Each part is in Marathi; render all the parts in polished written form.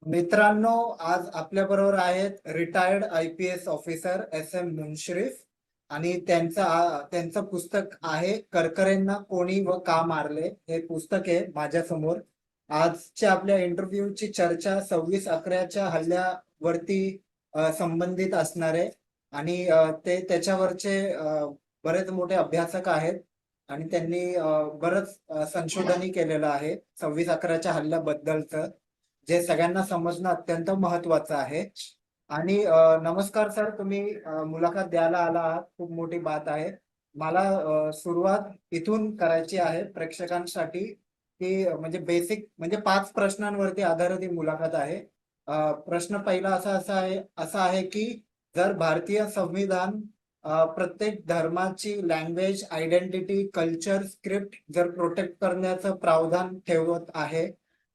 मित्रांनो, आज आपल्या बरोबर आहेत रिटायर्ड IPS ऑफिसर SM मुन्श्रीफ आणि त्यांचं पुस्तक आहे करकरेंना कोणी व का मारले. हे पुस्तक आहे माझ्या समोर. आजच्या आपल्या इंटरव्ह्यूची चर्चा 26/11च्या हल्ल्यावरती संबंधित असणार आहे आणि ते त्याच्यावरचे बरेच मोठे अभ्यासक आहेत आणि त्यांनी बरंच संशोधनही केलेलं आहे 26/11च्या हल्ल्याबद्दलचं, जे सगळ्यांना समजणं अत्यंत महत्वाचं आहे. आणि नमस्कार सर, तुम्ही मुलाखत द्यायला आला आहात, खूप मोठी बात आहे. मला सुरुवात इथून करायची आहे प्रेक्षकांसाठी, की म्हणजे बेसिक म्हणजे 5 प्रश्नांवरती आधारित ही मुलाखत आहे. प्रश्न पहिला असा आहे की जर भारतीय संविधान प्रत्येक धर्माची लँग्वेज, आयडेंटिटी, कल्चर, स्क्रिप्ट जर प्रोटेक्ट करण्याचं प्रावधान ठेवत आहे,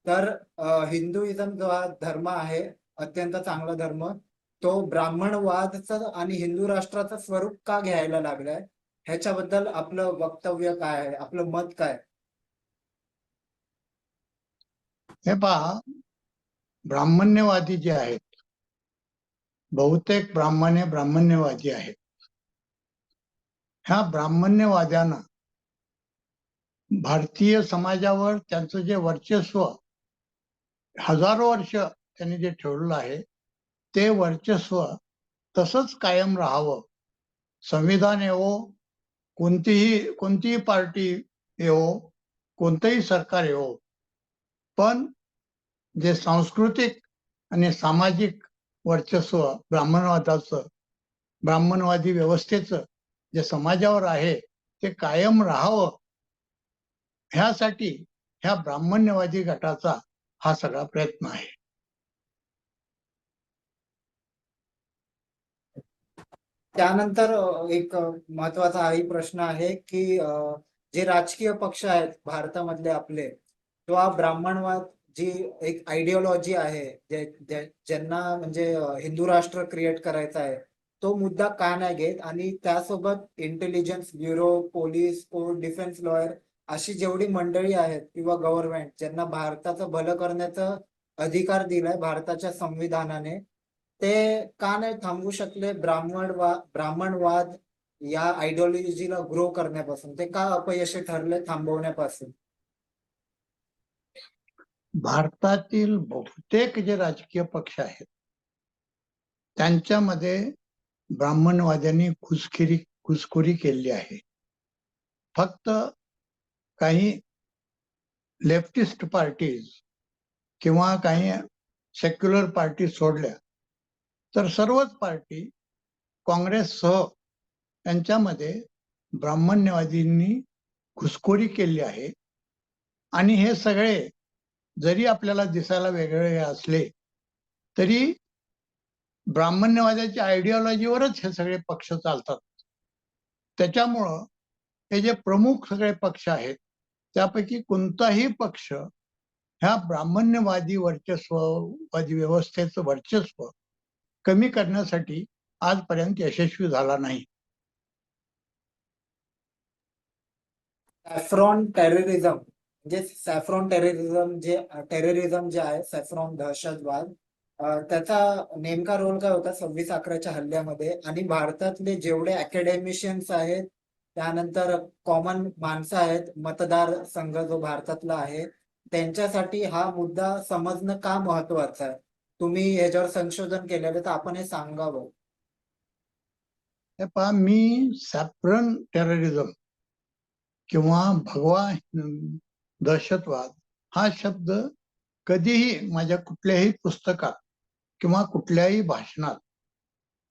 तर हिंदुइझम जो हा धर्म आहे, अत्यंत चांगला धर्म, तो ब्राह्मणवादचं आणि हिंदू राष्ट्राचं स्वरूप का घ्यायला लागलाय? ह्याच्याबद्दल आपलं वक्तव्य काय आहे? आपलं मत काय? हे पहा, ब्राह्मण्यवादी जे आहेत, बहुतेक ब्राह्मण्यवादी आहेत. ह्या ब्राह्मण्यवाद्यांना भारतीय समाजावर त्यांचं जे वर्चस्व हजारो वर्ष त्यांनी जे ठेवलेलं आहे, ते वर्चस्व तसंच कायम राहावं. संविधान येवो, कोणतीही पार्टी येवो, कोणतंही सरकार येवो, पण जे सांस्कृतिक आणि सामाजिक वर्चस्व ब्राह्मणवादी व्यवस्थेचं जे समाजावर आहे, ते कायम राहावं, ह्यासाठी ह्या ब्राह्मण्यवादी गटाचा हा सगळा प्रयत्न आहे. त्यानंतर एक महत्वाचा हाही प्रश्न आहे की जे राजकीय पक्ष आहेत भारतामधले आपले, तो हा ब्राह्मणवाद जी एक आयडिओलॉजी आहे, ज्यांना म्हणजे हिंदू राष्ट्र क्रिएट करायचं आहे, तो मुद्दा का नाही घेत आणि त्यासोबत intelligence bureau, police, court, defence lawyer अशी जेवढी मंडळी आहेत किंवा गव्हर्नमेंट ज्यांना भारताचं भलं करण्याचा अधिकार दिलाय भारताच्या संविधानाने, ते का नाही थांबवू शकले ब्राह्मणवाद या आयडिओलॉजीला ग्रो करण्यापासून? ते का अपयशी ठरले थांबवण्यापासून? भारतातील बहुतेक जे राजकीय पक्ष आहेत, त्यांच्यामध्ये ब्राह्मणवाद्यांनी घुसखोरी केली आहे. फक्त काही लेफ्टिस्ट पार्टीज किंवा काही सेक्युलर पार्टी सोडल्या तर सर्वच पार्टी काँग्रेससह यांच्यामध्ये ब्राह्मण्यवादींनी घुसखोरी केली आहे. आणि हे सगळे जरी आपल्याला दिसायला वेगळे असले तरी ब्राह्मण्यवादाच्या आयडिओलॉजीवरच हे सगळे पक्ष चालतात. त्याच्यामुळं हे जे प्रमुख सगळे पक्ष आहेत, त्यापैकी कोणताही पक्ष ह्या ब्राह्मण्यवादी व्यवस्थेचं वर्चस्व कमी करण्यासाठी आजपर्यंत यशस्वी झाला नाही. सॅफ्रॉन टेररिझम जे आहे, सॅफ्रॉन दहशतवाद, त्याचा नेमका रोल काय होता 26/11च्या हल्ल्यामध्ये? आणि भारतातले जेवढे अकॅडमिशियन्स आहेत, त्यानंतर कॉमन माणसं आहेत, मतदार संघ जो भारतातला आहे, त्यांच्यासाठी हा मुद्दा समजणं का महत्वाचा आहे? तुम्ही ह्याच्यावर संशोधन केलेलं, तर आपण हे सांगावं. हे पहा, मी सॅफ्रन टेररिझम किंवा भगवा दहशतवाद हा शब्द कधीही माझ्या कुठल्याही पुस्तकात किंवा कुठल्याही भाषणात,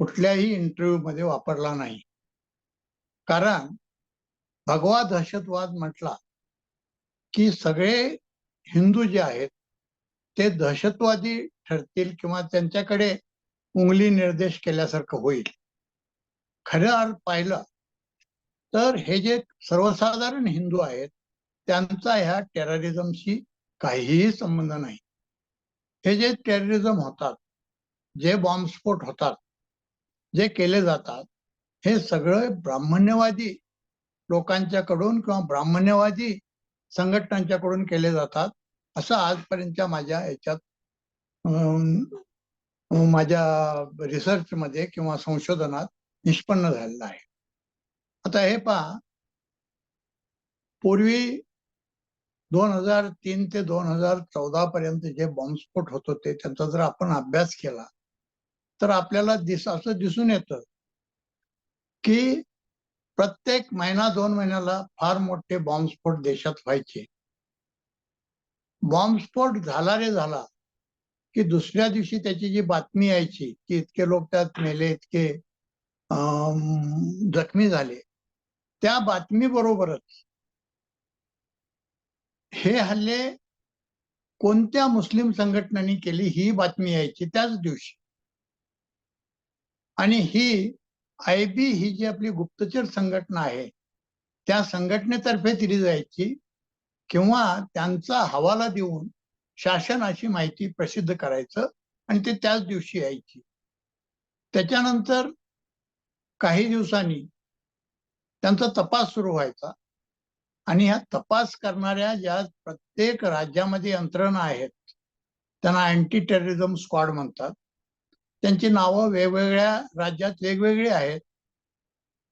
कुठल्याही इंटरव्ह्यू मध्ये वापरला नाही. कारण भगवा दहशतवाद म्हटला की सगळे हिंदू जे आहेत ते दहशतवादी ठरतील किंवा त्यांच्याकडे उंगली निर्देश केल्यासारखं होईल. खरं अर्थ पाहिलं तर हे जे सर्वसाधारण हिंदू आहेत, त्यांचा ह्या टेररिझमशी काहीही संबंध नाही. हे जे टेररिझम होतात, जे बॉम्बस्फोट होतात, जे केले जातात, हे सगळं ब्राह्मण्यवादी लोकांच्याकडून किंवा ब्राह्मण्यवादी संघटनांच्याकडून केले जातात, असं आजपर्यंतच्या माझ्या याच्यात माझ्या रिसर्चमध्ये किंवा संशोधनात निष्पन्न झालेलं आहे. आता हे पहा, पूर्वी 2003 ते 2014 पर्यंत जे बॉम्बस्फोट होत होते त्यांचा जर आपण अभ्यास केला तर आपल्याला असं दिसून येतं की प्रत्येक महिना 2 महिन्याला फार मोठे बॉम्बस्फोट देशात व्हायचे. बॉम्बस्फोट झाला रे झाला की दुसऱ्या दिवशी त्याची जी बातमी यायची की इतके लोक त्यात मेले, इतके जखमी झाले, त्या बातमी बरोबरच हे हल्ले कोणत्या मुस्लिम संघटनांनी केली ही बातमी यायची त्याच दिवशी. आणि ही आयबी ही जी आपली गुप्तचर संघटना आहे त्या संघटनेतर्फे दिली जायची किंवा त्यांचा हवाला देऊन शासन अशी माहिती प्रसिद्ध करायचं आणि ते त्याच दिवशी यायची. त्याच्यानंतर काही दिवसांनी त्यांचा तपास सुरू व्हायचा आणि ह्या तपास करणाऱ्या ज्या प्रत्येक राज्यामध्ये यंत्रणा आहेत त्यांना अँटी टेररिझम स्क्वॉड म्हणतात. त्यांची नावं वेगवेगळ्या राज्यात वेगवेगळी आहेत.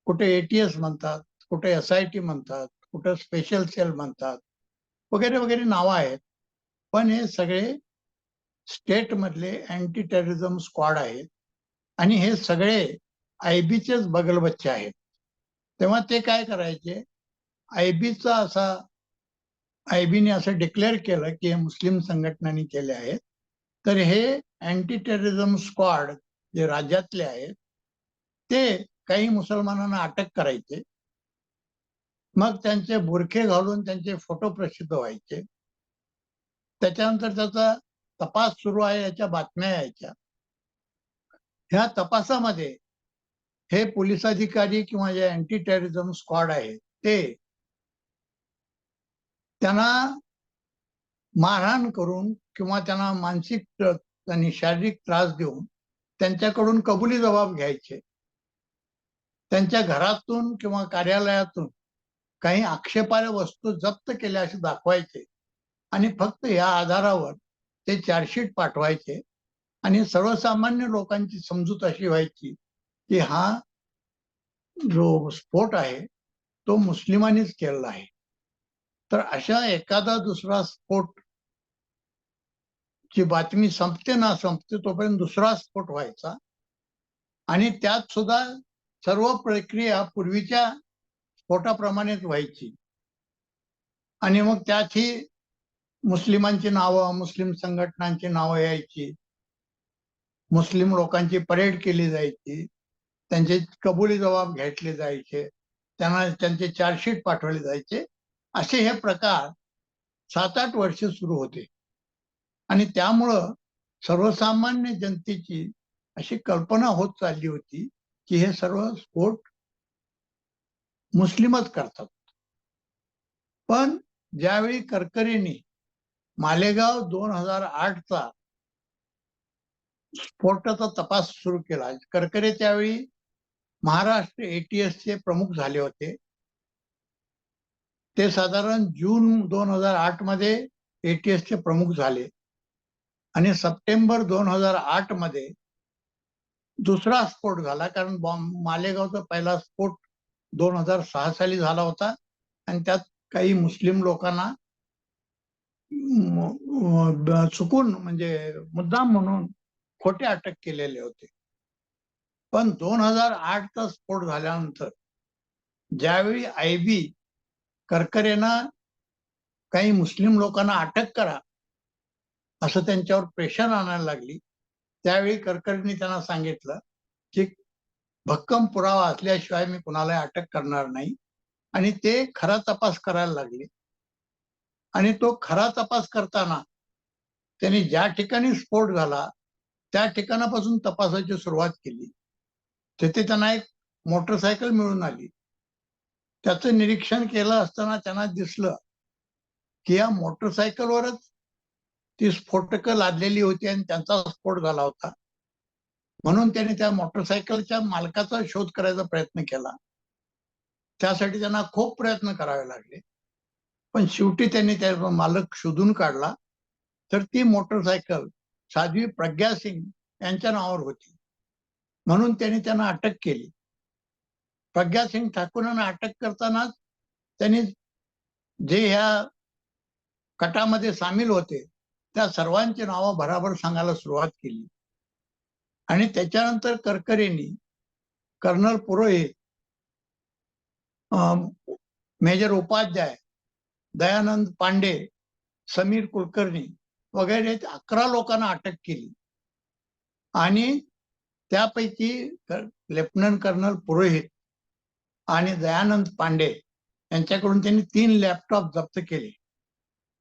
कुठे एटीएस म्हणतात, कुठे SIT म्हणतात, कुठे स्पेशल सेल म्हणतात, वगैरे वगैरे नावं आहेत. पण हे सगळे स्टेट मधले अँटी टेररिझम स्क्वॉड आहेत आणि हे सगळे आयबीचेच बगलबच्चे आहेत. तेव्हा ते काय करायचे, आयबीचा आयबीने असं डिक्लेअर केलं की हे मुस्लिम संघटनांनी केले आहेत, तर हे अँटी टेररिझम स्क्वॉड जे राज्यातले आहेत ते काही मुसलमानांना अटक करायचे, मग त्यांचे बुरखे घालून त्यांचे फोटो प्रसिद्ध व्हायचे. त्याच्यानंतर त्याचा तपास सुरू आहे याच्या बातम्या यायच्या. ह्या तपासामध्ये हे पोलीस अधिकारी किंवा जे अँटी टेररिझम स्क्वॉड आहे ते त्यांना मारहाण करून किंवा त्यांना मानसिक आणि शारीरिक त्रास देऊन त्यांच्याकडून कबुली जबाब घ्यायचे. त्यांच्या घरातून किंवा कार्यालयातून काही आक्षेपार्ह वस्तू जप्त केल्या असे दाखवायचे आणि फक्त या आधारावर ते चार्जशीट पाठवायचे आणि सर्वसामान्य लोकांची समजूत अशी व्हायची की हा जो स्फोट आहे तो मुस्लिमांनीच केलेला आहे. तर अशा एखादा दुसरा स्फोट ची बातमी संपते ना संपते तोपर्यंत दुसरा स्फोट व्हायचा आणि त्यात सुद्धा सर्व प्रक्रिया पूर्वीच्या स्फोटाप्रमाणेच व्हायची आणि मग त्यातही मुस्लिमांची नावं, मुस्लिम संघटनांची नावं यायची, मुस्लिम लोकांची परेड केली जायची, त्यांचे कबुली जबाब घेतले जायचे, त्यांना त्यांचे चार्जशीट पाठवले जायचे. असे हे प्रकार 7-8 वर्ष सुरू होते आणि त्यामुळं सर्वसामान्य जनतेची अशी कल्पना होत चालली होती की हे सर्व स्फोट मुस्लिमच करतात. पण ज्यावेळी करकरेंनी मालेगाव 2008चा स्फोटाचा तपास सुरू केला, करकरे त्यावेळी महाराष्ट्र ATSचे प्रमुख झाले होते. ते साधारण जून 2008 मध्ये ATSचे प्रमुख झाले आणि सप्टेंबर 2008 मध्ये दुसरा स्फोट झाला, कारण मालेगावचा पहिला स्फोट 2006 साली झाला होता आणि त्यात काही मुस्लिम लोकांना चुकून म्हणजे मुद्दाम म्हणून खोटे अटक केलेले होते. पण 2008चा स्फोट झाल्यानंतर ज्यावेळी आयबी करकरेंना काही मुस्लिम लोकांना अटक करा असं त्यांच्यावर प्रेशर आणायला लागली, त्यावेळी करकरेंनी त्यांना सांगितलं की भक्कम पुरावा असल्याशिवाय मी कुणाला अटक करणार नाही आणि ते खरा तपास करायला लागले. आणि तो खरा तपास करताना त्यांनी ज्या ठिकाणी स्फोट झाला त्या ठिकाणापासून तपासाची सुरुवात केली. तिथे त्यांना एक मोटरसायकल मिळून आली. त्याचं निरीक्षण केलं असताना त्यांना दिसलं की या मोटरसायकलवरच ती स्फोटकं लादलेली होती आणि त्यांचा स्फोट झाला होता. म्हणून त्यांनी त्या मोटरसायकलच्या मालकाचा शोध करायचा प्रयत्न केला. त्यासाठी त्यांना खूप प्रयत्न करावे लागले, पण शेवटी त्यांनी त्या मालक शोधून काढला. तर ती मोटरसायकल साध्वी प्रज्ञा सिंग यांच्या नावावर होती, म्हणून त्यांनी त्यांना अटक केली. प्रज्ञा सिंग ठाकूरांना अटक करताना त्यांनी जे ह्या कटामध्ये सामील होते त्या सर्वांची नावं भराभर सांगायला सुरुवात केली. आणि त्याच्यानंतर करकरेंनी कर्नल पुरोहित, मेजर उपाध्याय, दयानंद पांडे, समीर कुलकर्णी वगैरे 11 लोकांना अटक केली. आणि त्यापैकी लेफ्टनंट कर्नल पुरोहित आणि दयानंद पांडे यांच्याकडून त्यांनी 3 लॅपटॉप जप्त केले.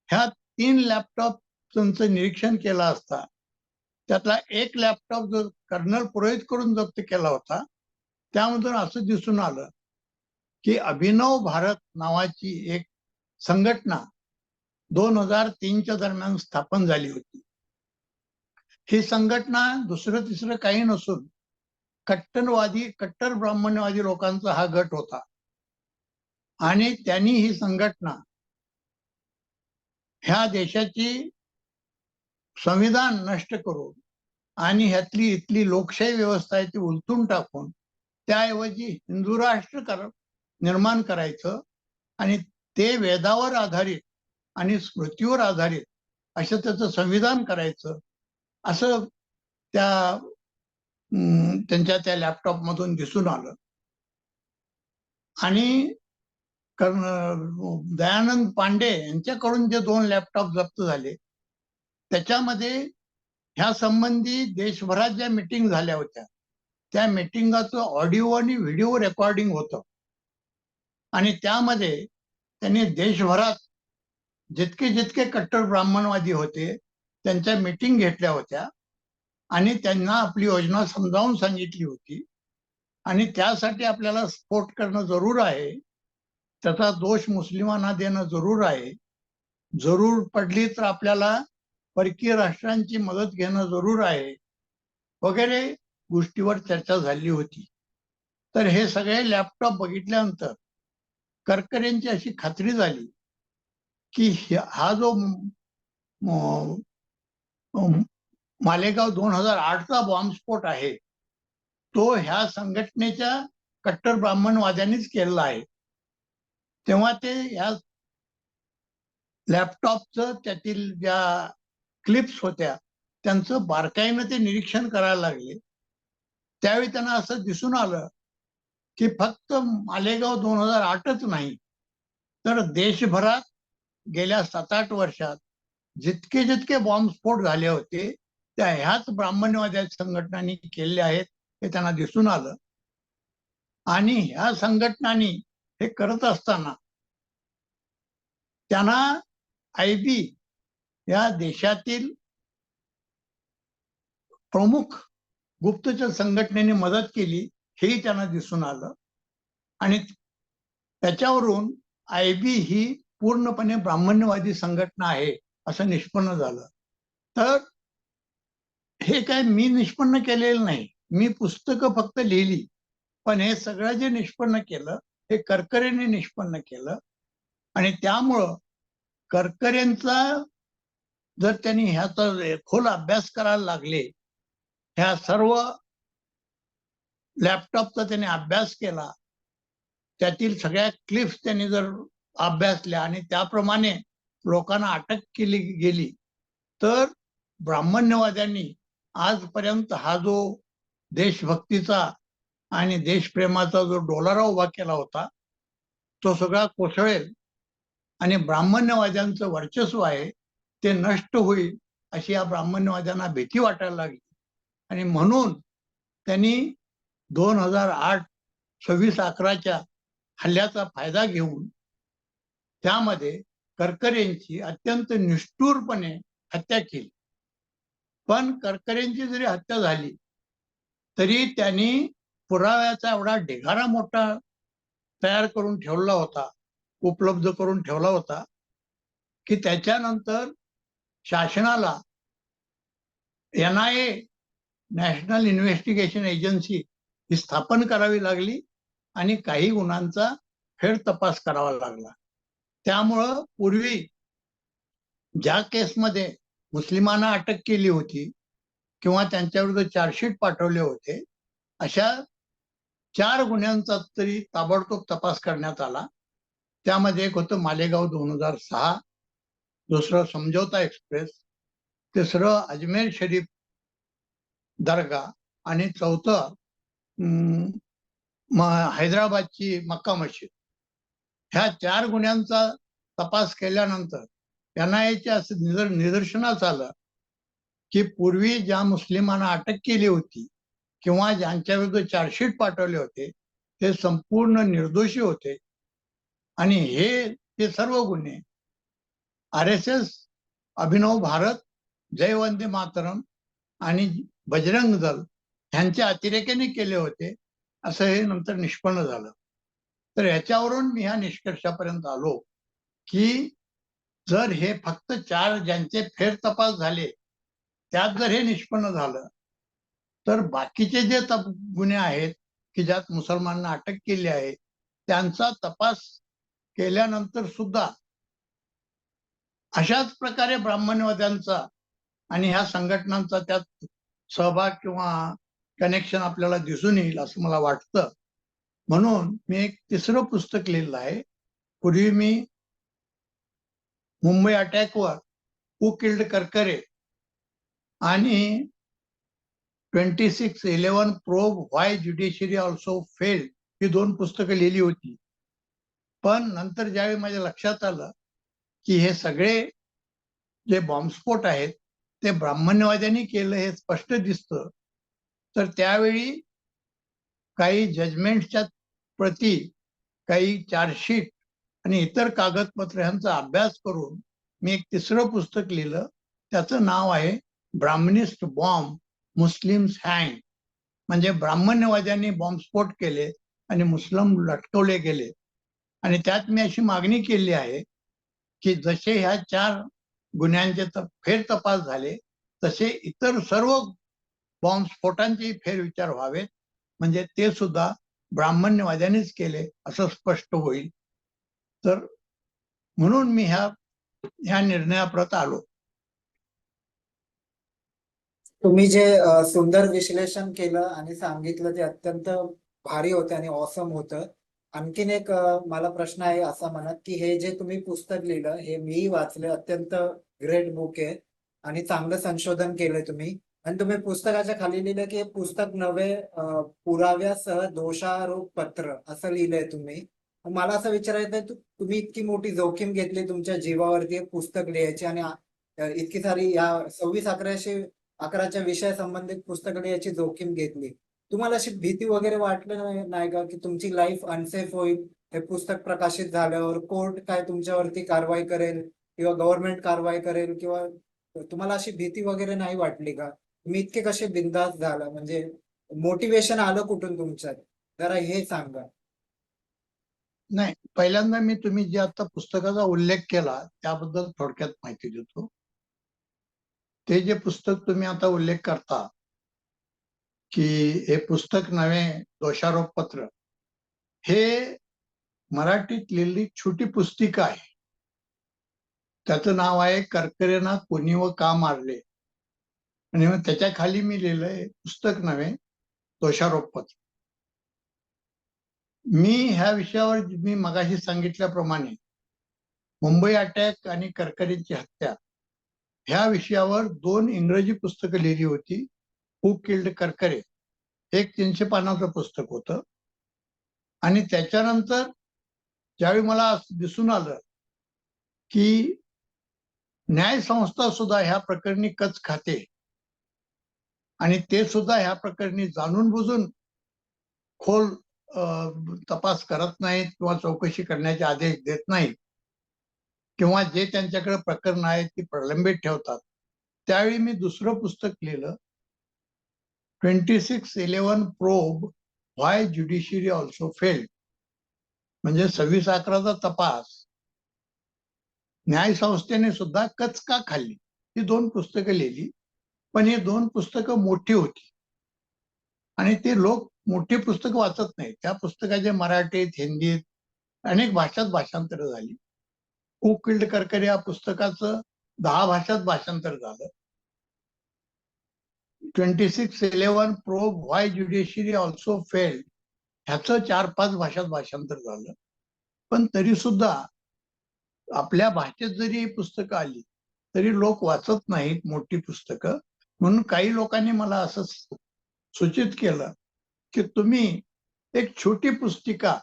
ह्या 3 लॅपटॉपचं निरीक्षण केलं असता त्यातला एक लॅपटॉप जो कर्नल पुरोहित कडून जप्त केला होता त्यामधून असं दिसून आलं की अभिनव भारत नावाची एक संघटना 2003च्या दरम्यान स्थापन झाली होती. ही संघटना दुसरं तिसरं काही नसून कट्टर ब्राह्मण्यवादी लोकांचा हा गट होता. आणि त्यांनी ही संघटना ह्या देशाची संविधान नष्ट करून आणि ह्यातली इथली लोकशाही व्यवस्था आहे ती उलथून टाकून त्याऐवजी हिंदू राष्ट्र निर्माण करायचं आणि ते वेदावर आधारित आणि स्मृतीवर आधारित असं त्याचं संविधान करायचं, असं त्यांच्या त्या लॅपटॉप मधून दिसून आलं. आणि दयानंद पांडे यांच्याकडून जे 2 लॅपटॉप जप्त झाले त्याच्यामध्ये ह्या संबंधी देशभरात ज्या मीटिंग झाल्या होत्या त्या मीटिंगाचं ऑडिओ आणि व्हिडिओ रेकॉर्डिंग होतं. आणि त्यामध्ये त्यांनी देशभरात जितके कट्टर ब्राह्मणवादी होते त्यांच्या मीटिंग घेतल्या होत्या आणि त्यांना आपली योजना समजावून सांगितली होती. आणि त्यासाठी आपल्याला सपोर्ट करणं जरूर आहे, त्याचा दोष मुस्लिमांना देणं जरूर आहे, जरूर पडली तर आपल्याला परकीय राष्ट्रांची मदत घेणं जरूर आहे वगैरे गोष्टीवर चर्चा झाली होती. तर हे सगळे लॅपटॉप बघितल्यानंतर करकरेंची अशी खात्री झाली की हा जो मालेगाव 2008चा बॉम्बस्फोट आहे तो ह्या संघटनेच्या कट्टर ब्राह्मणवाद्यांनीच केलेला आहे. तेव्हा ते ह्या लॅपटॉपचं त्यातील ज्या क्लिप्स होत्या त्यांचं बारकाईनं ते निरीक्षण करायला लागले. त्यावेळी त्यांना असं दिसून आलं की फक्त मालेगाव 2008च नाही तर देशभरात गेल्या 7-8 वर्षात जितके बॉम्बस्फोट झाले होते त्या ह्याच ब्राह्मण्यवादी संघटनांनी केलेले आहेत हे त्यांना दिसून आलं. आणि ह्या संघटनांनी हे करत असताना त्यांना IB या देशातील प्रमुख गुप्तचर संघटनेने मदत केली हेही त्यांना दिसून आलं. आणि त्याच्यावरून IB ही पूर्णपणे ब्राह्मण्यवादी संघटना आहे असं निष्पन्न झालं. तर हे काय मी निष्पन्न केलेलं नाही, मी पुस्तकं फक्त लिहिली, पण हे सगळं जे निष्पन्न केलं हे करकरेंनी निष्पन्न केलं. आणि त्यामुळं करकरेंचा जर त्यांनी ह्याचा खोल अभ्यास करायला लागले, ह्या सर्व लॅपटॉपचा त्यांनी अभ्यास केला, त्यातील सगळ्या क्लिप्स त्यांनी जर अभ्यासल्या आणि त्याप्रमाणे लोकांना अटक केली गेली तर ब्राह्मण्यवाद्यांनी आजपर्यंत हा जो देशभक्तीचा आणि देशप्रेमाचा जो डोलारा उभा केला होता तो सगळा कोसळेल आणि ब्राह्मण्यवाद्यांचं वर्चस्व आहे ते नष्ट होईल अशी या ब्राह्मण्यवाद्यांना भीती वाटायला लागली. आणि म्हणून त्यांनी 2008 26/11च्या हल्ल्याचा फायदा घेऊन त्यामध्ये करकरेंची अत्यंत निष्ठुरपणे हत्या केली. पण करकरेंची जरी हत्या झाली तरी त्यांनी पुराव्याचा एवढा ढिगारा मोठा तयार करून ठेवला होता, उपलब्ध करून ठेवला होता की त्याच्यानंतर शासनाला NIA नॅशनल इन्व्हेस्टिगेशन एजन्सी ही स्थापन करावी लागली आणि काही गुन्ह्यांचा फेर तपास करावा लागला. त्यामुळं पूर्वी ज्या केसमध्ये मुस्लिमांना अटक केली होती किंवा त्यांच्याविरुद्ध चार्जशीट पाठवले होते, अशा 4 गुन्ह्यांचा तरी ताबडतोब तपास करण्यात आला. त्यामध्ये एक होतं मालेगाव 2006, दुसरं समझौता एक्सप्रेस, तिसरं अजमेर शरीफ दर्गा आणि चौथं हैदराबादची मक्का मशीद. ह्या 4 गुन्ह्यांचा तपास केल्यानंतर NIA असं निदर्शनास आलं की पूर्वी ज्या मुस्लिमांना अटक केली होती किंवा ज्यांच्या विरुद्ध चार्जशीट पाठवले होते ते संपूर्ण निर्दोषी होते आणि हे सर्व गुन्हे RSS, अभिनव भारत, जय वंदे मातरम आणि बजरंग दल ह्यांच्या अतिरेक्याने केले होते असं हे नंतर निष्पन्न झालं. तर याच्यावरून मी ह्या निष्कर्षापर्यंत आलो की जर हे फक्त 4 ज्यांचे फेर तपास झाले त्यात जर हे निष्पन्न झालं तर बाकीचे जे गुन्हे आहेत की ज्यात मुसलमानांना अटक केली आहे त्यांचा तपास केल्यानंतर सुद्धा अशाच प्रकारे ब्राह्मण्यवाद्यांचा आणि ह्या संघटनांचा त्यात सहभाग किंवा कनेक्शन आपल्याला दिसून येईल असं मला वाटतं. म्हणून मी एक तिसरं पुस्तक लिहिलं आहे. पूर्वी मी मुंबई अटॅकवर हू किल्ड करकरे आणि 2611 प्रोब व्हाय ज्युडिशियरी ऑल्सो फेल्ड ही 2 पुस्तकं लिहिली होती. पण नंतर ज्यावेळी माझ्या लक्षात आलं की हे सगळे जे बॉम्बस्फोट आहेत ते ब्राह्मण्यवाद्यांनी केलं हे स्पष्ट दिसतं, तर त्यावेळी काही जजमेंटच्या प्रती, काही चार्जशीट आणि इतर कागदपत्र यांचा अभ्यास करून मी एक तिसरं पुस्तक लिहिलं. त्याचं नाव आहे ब्राह्मनिस्ट बॉम्ब मुस्लिम्स हँग, म्हणजे ब्राह्मण्यवाद्यांनी बॉम्बस्फोट केले आणि मुस्लिम लटकवले गेले. आणि त्यात मी अशी मागणी केली आहे की जसे ह्या 4 गुन्ह्यांचे फेर तपास झाले तसे इतर सर्व बॉम्बस्फोटांचे फेरविचार व्हावेत, म्हणजे ते सुद्धा ब्राह्मण्यवाद्यांनीच केले असं स्पष्ट होईल. तर म्हणून मी ह्या निर्णयाप्रत आलो. तुम्ही जे सुंदर विश्लेषण केलं आणि सांगितलं ते अत्यंत भारी होतं आणि ऑसम होतं. आणखीन एक मला प्रश्न आहे असा मनात की हे जे तुम्ही पुस्तक लिहिलं हे मीही वाचले, अत्यंत ग्रेट बुक आहे आणि चांगलं संशोधन केलंय तुम्ही. आणि तुम्ही पुस्तकाच्या खाली लिहिलं की हे पुस्तक नव्हे, पुराव्यासह दोषारोप पत्र असं लिहिलंय तुम्ही. मला असं विचारायचं आहे, तुम्ही इतकी मोठी जोखीम घेतली तुमच्या जीवावरती हे पुस्तक लिहायची आणि इतकी सारी या 2611च्या विषया संबंधित पुस्तकं लिहायची जोखीम घेतली. तुम्हाला अशी भीती वगैरे वाटली नाही का की तुमची लाईफ अनसेफ होईल हे पुस्तक प्रकाशित झाल्यावर? कोर्ट काय तुमच्यावरती कारवाई करेल किंवा गव्हर्नमेंट कारवाई करेल, किंवा तुम्हाला अशी भीती वगैरे नाही वाटली का? तुम्ही इतके कसे बिनधास्त झाला, म्हणजे मोटिवेशन आलं कुठून तुमच्यात? जरा हे सांगा. नाही, पहिल्यांदा मी तुम्ही जे आता पुस्तकाचा उल्लेख केला त्याबद्दल थोडक्यात माहिती देतो. ते जे पुस्तक तुम्ही आता उल्लेख करता की हे पुस्तक नव्हे दोषारोप पत्र, हे मराठीत लिहिलेली छोटी पुस्तिका आहे. त्याचं नाव आहे करकरेंना कोणी व का मारले, आणि मग त्याच्या खाली मी लिहिलंय पुस्तक नव्हे दोषारोप पत्र. मी ह्या विषयावर मी मगाशी सांगितल्याप्रमाणे मुंबई अटॅक आणि करकरेंची हत्या ह्या विषयावर 2 इंग्रजी पुस्तकं लिहिली होती. हू किल्ड करकरे एक 300 पानाचं पुस्तक होतं. आणि त्याच्यानंतर ज्यावेळी मला असं दिसून आलं की न्यायसंस्था सुद्धा ह्या प्रकरणी कच खाते आणि ते सुद्धा ह्या प्रकरणी जाणून बुजून खोल तपास करत नाहीत किंवा चौकशी करण्याचे आदेश देत नाहीत, किंवा जे त्यांच्याकडे प्रकरण आहेत ती प्रलंबित ठेवतात, त्यावेळी मी दुसरं पुस्तक लिहिलं 2611 प्रोब व्हाय ज्युडिशियरी ऑल्सो फेल्ड, म्हणजे 2611चा तपास न्यायसंस्थेने सुद्धा कच का खाल्ली. ही 2 पुस्तकं लिहिली. पण ही 2 पुस्तकं मोठी होती आणि ते लोक मोठी पुस्तकं वाचत नाहीत. त्या पुस्तकाचे मराठीत, हिंदीत अनेक भाषात भाषांतर झाली. हू किल्ड करकरे या पुस्तकाचं 10 भाषात भाषांतर झालं. 2611 प्रोब व्हाय ज्युडिशरी ऑल्सो फेल्ड ह्याचं 4-5 भाषात भाषांतर झालं. पण तरी सुद्धा आपल्या भाषेत जरी ही पुस्तकं आली तरी लोक वाचत नाहीत मोठी पुस्तकं. म्हणून काही लोकांनी मला असं सूचित केलं की तुम्ही एक छोटी पुस्तिका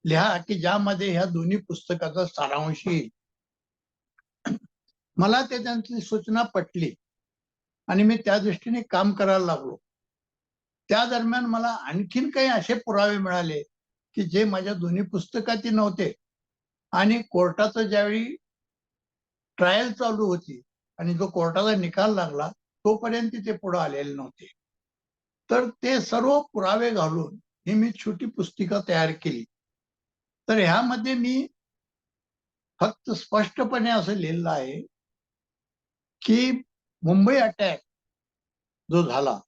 लिहा की ज्यामध्ये ह्या दोन्ही पुस्तकाचा सारांश येईल. मला ते त्यांची सूचना पटली आणि मी त्या दृष्टीने काम करायला लागलो. त्या दरम्यान मला आणखीन काही असे पुरावे मिळाले की जे माझ्या दोन्ही पुस्तकात नव्हते आणि कोर्टाचं ज्यावेळी ट्रायल चालू होती आणि जो कोर्टाचा निकाल लागला तोपर्यंत ते पुढे आलेले नव्हते. तर ते सर्व पुरावे घालून ही मी छोटी पुस्तिका तयार केली. तर ह्यामध्ये मी फक्त स्पष्टपणे असं लिहिलं आहे की मुंबई अटॅक जो झाला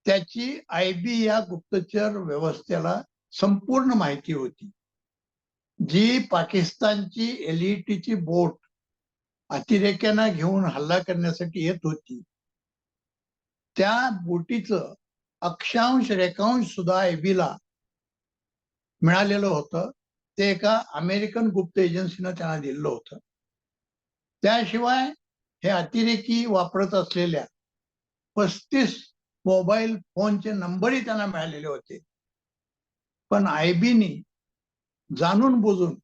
त्याची IB या गुप्तचर व्यवस्थेला संपूर्ण माहिती होती. जी पाकिस्तानची LETची बोट अतिरेक्यांना घेऊन हल्ला करण्यासाठी येत होती त्या बोटीचं अक्षांश रेखांश सुद्धा IBला मिळालेलं होतं. ते एका अमेरिकन गुप्त एजन्सीनं त्यांना दिलेलं होतं. त्याशिवाय हे अतिरेकी वापरत असलेल्या 35 मोबाईल फोनचे नंबरही त्यांना मिळालेले होते. पण IBनी जाणून बुजून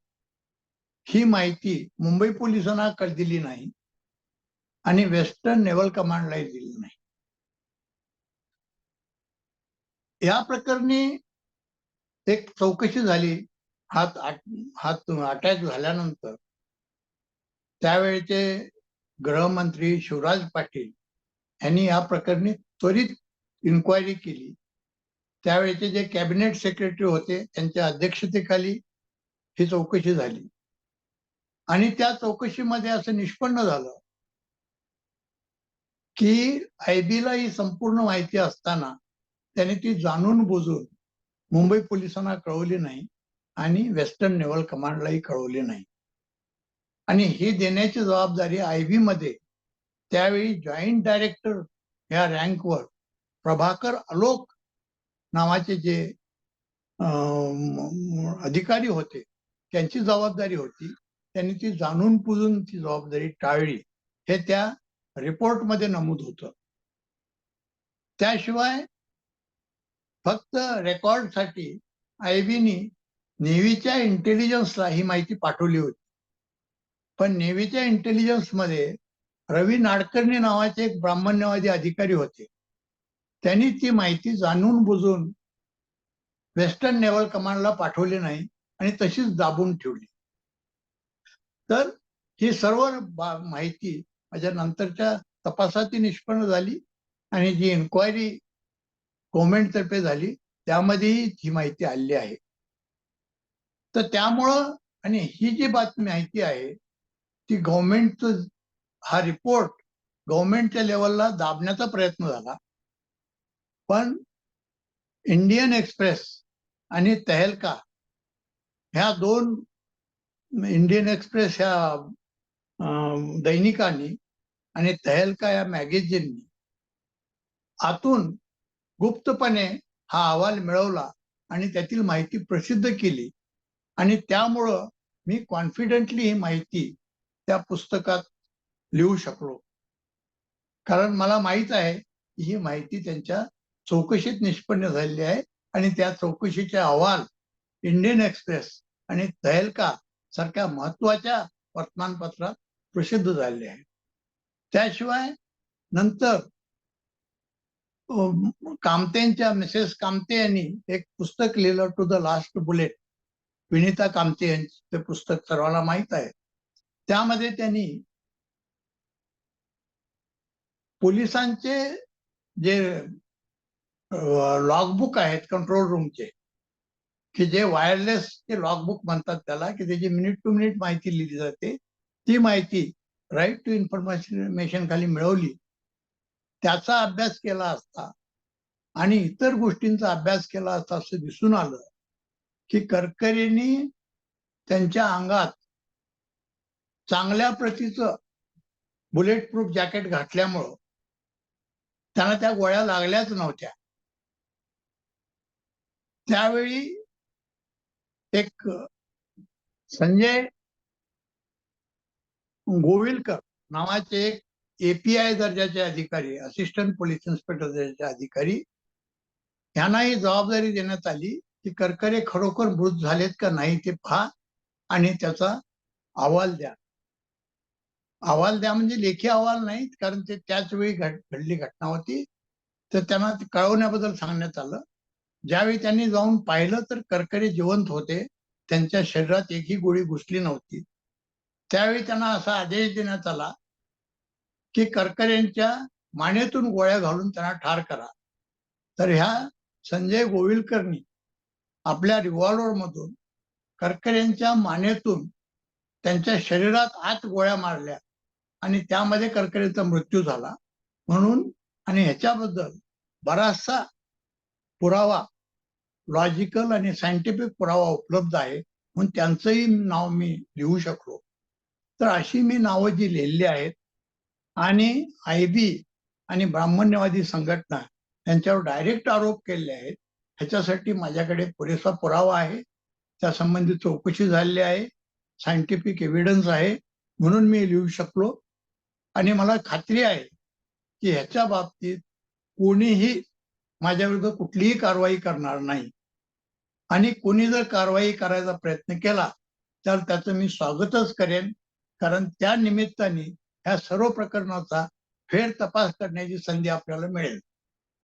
ही माहिती मुंबई पोलिसांना दिली नाही आणि वेस्टर्न नेव्हल कमांडलाही दिली नाही. या प्रकरणी एक चौकशी झाली. हात अटॅक झाल्यानंतर त्यावेळेचे गृहमंत्री शिवराज पाटील यांनी या प्रकरणी त्वरित इन्क्वायरी केली. त्यावेळेचे जे कॅबिनेट सेक्रेटरी होते त्यांच्या अध्यक्षतेखाली ही चौकशी झाली आणि त्या चौकशीमध्ये असं निष्पन्न झालं की IBला ही संपूर्ण माहिती असताना त्याने ती जाणून बुजून मुंबई पोलिसांना कळवली नाही आणि वेस्टर्न नेव्हल कमांडलाही कळवली नाही. आणि ही देण्याची जबाबदारी IB मध्ये त्यावेळी जॉईंट डायरेक्टर या रँकवर प्रभाकर अलोक नावाचे जे अधिकारी होते त्यांची जबाबदारी होती. त्यांनी ती जाणून बुजून ती जबाबदारी टाळली हे त्या रिपोर्टमध्ये नमूद होतं. त्याशिवाय फक्त रेकॉर्डसाठी IBनी नेव्हीच्या इंटेलिजन्सला ही माहिती पाठवली होती. पण नेव्हीच्या इंटेलिजन्स मध्ये रवी नाडकर्णी नावाचे एक ब्राह्मण्यवादी अधिकारी होते. त्यांनी ती माहिती जाणून बुजून वेस्टर्न नेव्हल कमांडला पाठवली नाही आणि तशीच दाबून ठेवली. तर ही सर्व माहिती माझ्या नंतरच्या तपासात निष्पन्न झाली आणि जी इन्क्वायरी गव्हर्नमेंटतर्फे झाली त्यामध्येही ही माहिती आलेली आहे. तर त्यामुळं आणि ही जी माहिती आहे ती गव्हर्नमेंटचं हा रिपोर्ट गव्हर्नमेंटच्या लेवलला दाबण्याचा प्रयत्न झाला. पण इंडियन एक्सप्रेस आणि तहलका ह्या दोन इंडियन एक्सप्रेस ह्या दैनिकांनी आणि तहलका या मॅगझिननी आतून गुप्तपणे हा अहवाल मिळवला आणि त्यातील माहिती प्रसिद्ध केली आणि त्यामुळं मी कॉन्फिडेंटली ही माहिती त्या पुस्तकात लिहू शकलो. कारण मला माहित आहे की ही माहिती त्यांच्या चौकशीत निष्पन्न झालेली आहे आणि त्या चौकशीचे अहवाल इंडियन एक्सप्रेस आणि तहलका सारख्या महत्वाच्या वर्तमानपत्रात प्रसिद्ध झालेले आहे. त्याशिवाय नंतर कामतेंच्या मिसेस कामते यांनी एक पुस्तक लिहिलं to the last bullet. Vinita Kamte यांचं ते पुस्तक सर्वांना माहित आहे. त्यामध्ये त्यांनी पोलिसांचे जे लॉगबुक आहेत कंट्रोल रूमचे की जे वायरलेस चे लॉगबुक म्हणतात त्याला की त्याची मिनिट टू मिनिट माहिती लिहिली जाते ती माहिती राईट टू इन्फॉर्मेशन खाली मिळवली. त्याचा अभ्यास केला असता आणि इतर गोष्टींचा अभ्यास केला असता असं दिसून आलं की करकरेंनी त्यांच्या अंगात चांगल्या प्रतीचं बुलेट प्रूफ जॅकेट घातल्यामुळं त्यांना त्या गोळ्या लागल्याच नव्हत्या. त्यावेळी एक संजय गोविलकर नावाचे एक API दर्जाचे अधिकारी, असिस्टंट पोलीस इन्स्पेक्टर दर्जाचे अधिकारी, यांनाही जबाबदारी देण्यात आली की करकरे खरोखर मृत झालेत का नाही ते पहा आणि त्याचा अहवाल द्या. अहवाल द्या म्हणजे लेखी अहवाल नाही, कारण ते त्याच वेळी घडली घटना होती, तर त्यांना ते कळवण्याबद्दल सांगण्यात आलं. ज्यावेळी त्यांनी जाऊन पाहिलं तर करकरे जिवंत होते, त्यांच्या शरीरात एकही गोळी घुसली नव्हती. त्यावेळी त्यांना असा आदेश देण्यात आला की करकरेंच्या मानेतून गोळ्या घालून त्यांना ठार करा. तर ह्या संजय गोविलकरनी आपल्या रिव्हॉल्वर मधून करकरेंच्या मानेतून त्यांच्या शरीरात आत गोळ्या मारल्या आणि त्यामध्ये करकरेंचा मृत्यू झाला म्हणून, आणि ह्याच्याबद्दल बराचसा पुरावा, लॉजिकल आणि सायंटिफिक पुरावा उपलब्ध आहे, म्हणून त्यांचंही नाव मी लिहू शकलो. तर अशी मी नावं जी लिहिली आहेत आणि IB आणि ब्राह्मण्यवादी संघटना यांच्यावर डायरेक्ट आरोप केले आहेत, ह्याच्यासाठी माझ्याकडे पुरेसा पुरावा आहे. त्या संबंधी चौकशी झालेली आहे, सायंटिफिक एव्हिडन्स आहे, म्हणून मी लिहू शकलो. आणि मला खात्री आहे की ह्याच्या बाबतीत कोणीही माझ्या विरुद्ध कुठलीही कारवाई करणार नाही. आणि कोणी जर कारवाई करायचा प्रयत्न केला तर त्याचं मी स्वागतच करेन, कारण त्या निमित्ताने ह्या सर्व प्रकरणाचा फेर तपास करण्याची संधी आपल्याला मिळेल.